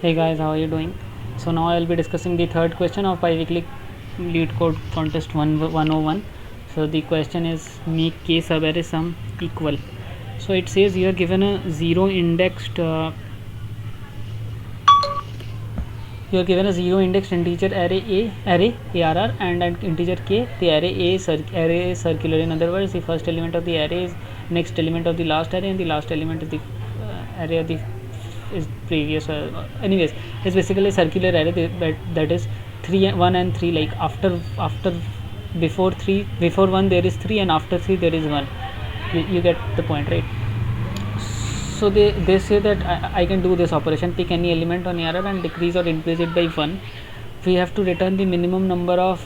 Hey guys, how are you doing? So now I'll be discussing the third question of biweekly lead code contest 101. So the question is, make k subarray sum equal. So it says you are given a zero indexed integer array arr and an integer k. The array is circular. In other words, the first element of the array is next element of the last array, and the last element is the array of the is previous. Anyways, it's basically a circular array that is 3 1 and 3. Like after before 1 there is 3, and after 3 there is 1. You get the point, right? So they say that I can do this operation, pick any element on ARR and decrease or increase it by 1. We have to return the minimum number of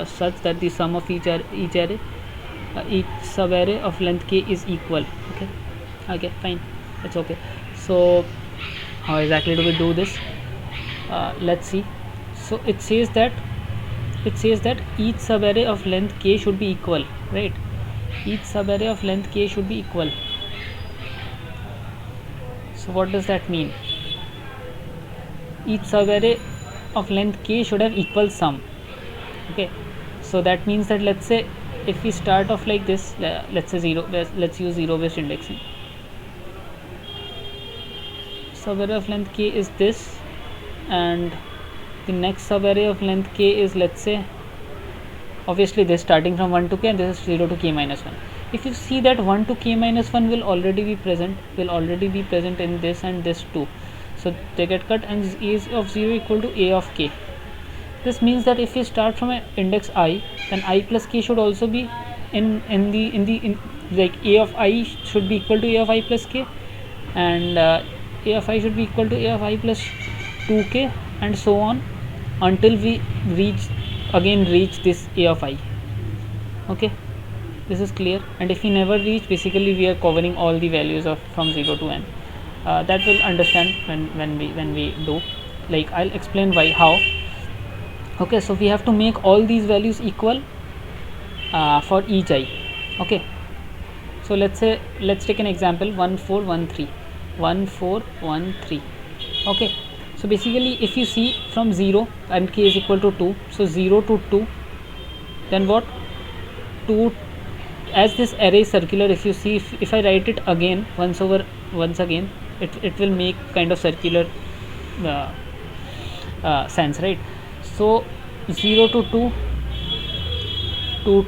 such that the sum of each subarray of length k is equal. Okay, fine, it's okay. So how exactly do we do this? Let's see. So it says that each subarray of length k should be equal, right? Each subarray of length k should be equal. So what does that mean? Each subarray of length k should have equal sum. Okay, so that means that, let's say if we start off like this, let's say 0, let's use 0 based indexing. Subarray of length k is this, and the next subarray of length k is, let's say, obviously this starting from 1 to k, and this is 0 to k minus 1. If you see that 1 to k minus 1 will already be present in this and this too, so they get cut, and is of 0 equal to a of k. This means that if we start from an index I, then I plus k should also be in like a of I should be equal to a of I plus k, and a of I should be equal to a of I plus 2k, and so on until we reach this a of I. Okay, this is clear. And if we never reach, basically we are covering all the values of from 0 to n. That we'll understand when we do. Like, I'll explain how. Okay, so we have to make all these values equal for each I. Okay, so let's take an example, 1413. Okay, so basically if you see from 0 and k is equal to 2, so 0 to 2, then what? 2, as this array is circular, if you see, if I write it again once again, it will make kind of circular sense, right? So 0 to 2, 2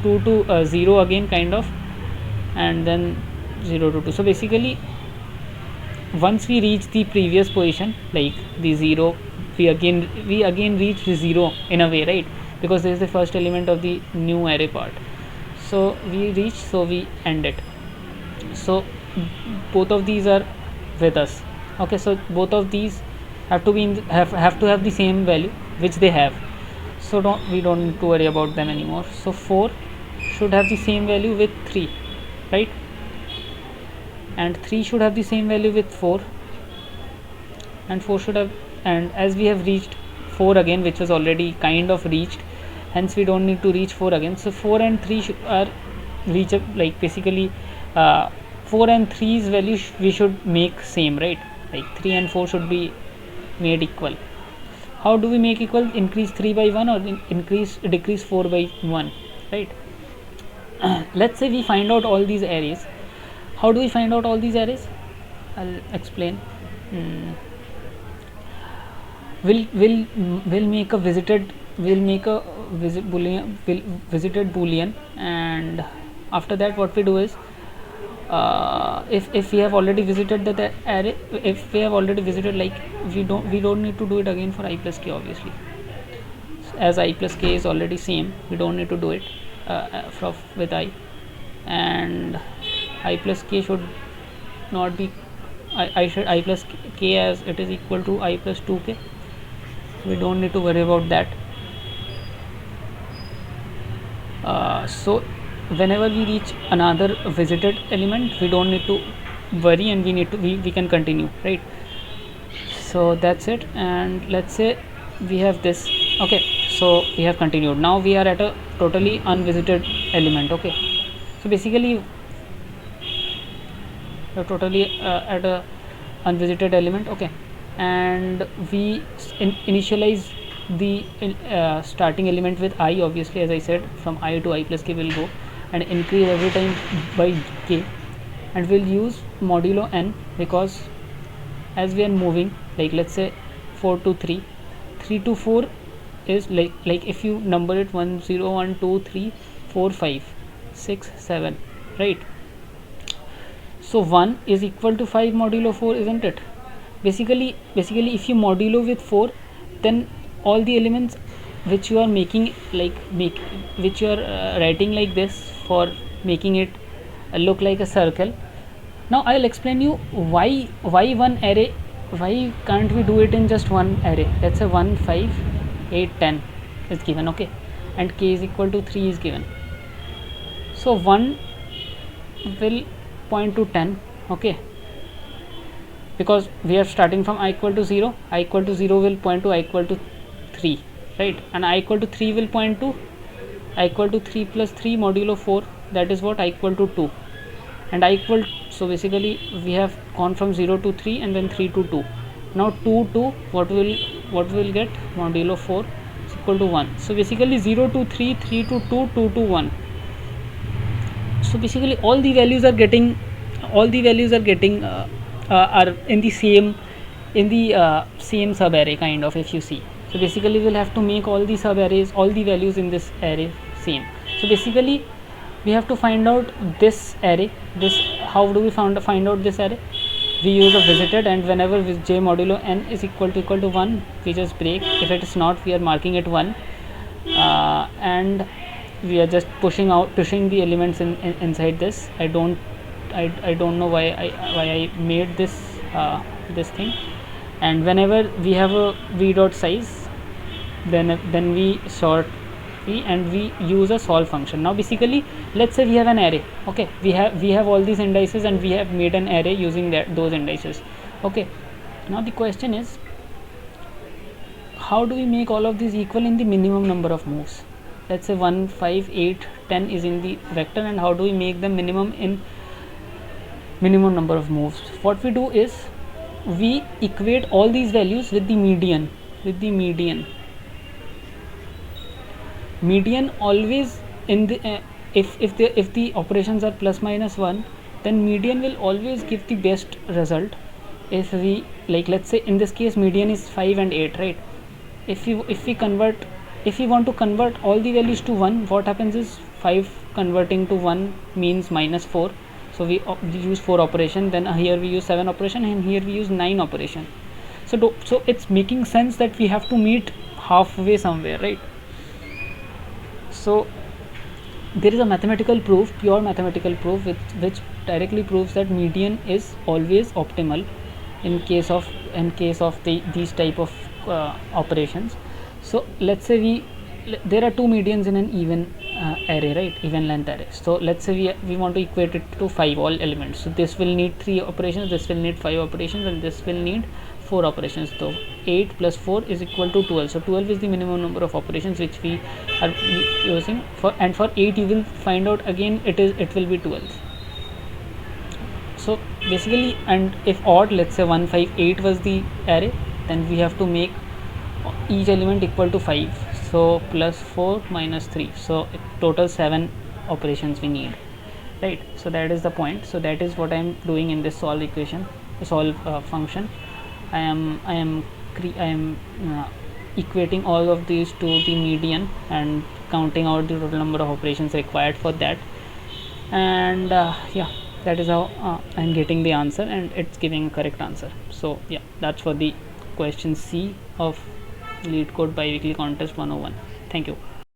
to 0 again, kind of, and then 0 to 2. So basically once we reach the previous position, like the 0, we again reach the 0 in a way, right? Because this is the first element of the new array part. So we reach, so we end it. So both of these are with us. Okay, so both of these have to be have to have the same value, which they have. So we don't need to worry about them anymore. So 4 should have the same value with 3, right? And 3 should have the same value with 4, and 4 should have, and as we have reached 4 again, which was already kind of reached, hence we don't need to reach 4 again. So 4 and 3 are reachable, like basically 4 and 3's value we should make same, right? Like 3 and 4 should be made equal. How do we make equal? Increase 3 by 1 or decrease 4 by 1, right? Let's say we find out all these arrays. How do we find out all these arrays? I'll explain. We'll make a visited boolean, and after that what we do is, if we have already visited the array, if we have already visited, like we don't need to do it again for I plus k, obviously, as I plus k is already same, we don't need to do it with I, and I plus k should not be I plus k, as it is equal to I plus 2k. We don't need to worry about that. So whenever we reach another visited element, we don't need to worry, and we can continue, right? So that's it. And let's say we have this. Okay, so we have continued. Now we are at a totally unvisited element. Okay, so basically you're totally at a unvisited element. Okay, and we initialize the starting element with I. Obviously, as I said, from I to I plus k will go, and increase every time by k, and we'll use modulo n, because as we are moving, like let's say 4 to 3, 3 to 4 is like if you number it 1 0 1 2 3 4 5 6 7, right? So 1 is equal to 5 modulo 4, isn't it? Basically if you modulo with 4, then all the elements which you are making, which you are writing like this for making it look like a circle. Now I'll explain you why one array, why can't we do it in just one array. Let's say 1 5 8 10 is given, okay, and k is equal to 3 is given. So 1 will point to 10, okay, because we are starting from I equal to 0. I equal to 0 will point to I equal to 3, right, and I equal to 3 will point to I equal to 3 plus 3 modulo 4, that is what I equal to 2, and I equal, so basically we have gone from 0 to 3 and then 3 to 2. Now 2 to what will get, modulo 4 is equal to 1. So basically 0 to 3, 3 to 2, 2 to 1. So basically all the values are getting are in the same sub array kind of, if you see. So basically we'll have to make all the sub arrays, all the values in this array same. So basically we have to find out this array. How do we find out this array? We use a visited, and whenever j modulo n is equal to 1, we just break. If it is not, we are marking it 1, and we are just pushing the elements inside this. I don't know why I made this this thing. And whenever we have a v dot size, then we sort v, and we use a solve function. Now basically let's say we have an array, okay, we have all these indices, and we have made an array using those indices, okay. Now the question is, how do we make all of these equal in the minimum number of moves? Let's say 1 5 8 10 is in the vector, and how do we make them minimum in minimum number of moves? What we do is we equate all these values with the median. Median always in the if the operations are plus minus 1, then median will always give the best result. If we, like, let's say in this case median is 5 and 8, right? If we want to convert all the values to 1, what happens is 5 converting to 1 means minus 4. So we use 4 operation, then here we use 7 operation, and here we use 9 operation. So it's making sense that we have to meet halfway somewhere, right? So there is a mathematical proof, pure mathematical proof, which directly proves that median is always optimal in case of these type of operations. So let's say there are two medians in an even array, right? Even length array. So let's say we want to equate it to 5 all elements. So this will need 3 operations, this will need 5 operations, and this will need 4 operations. So 8 plus 4 is equal to 12. So 12 is the minimum number of operations which we are using for, and for 8 you will find out again it will be 12. So basically, and if odd, let's say 1 5 8 was the array, then we have to make each element equal to 5. So plus 4 minus 3, so total 7 operations we need, right? So that is the point. So that is what I am doing in this solve function. I am equating all of these to the median and counting out the total number of operations required for that, and yeah, that is how I am getting the answer, and it's giving a correct answer. So yeah, that's for the question C of LeetCode Biweekly Contest 101. Thank you.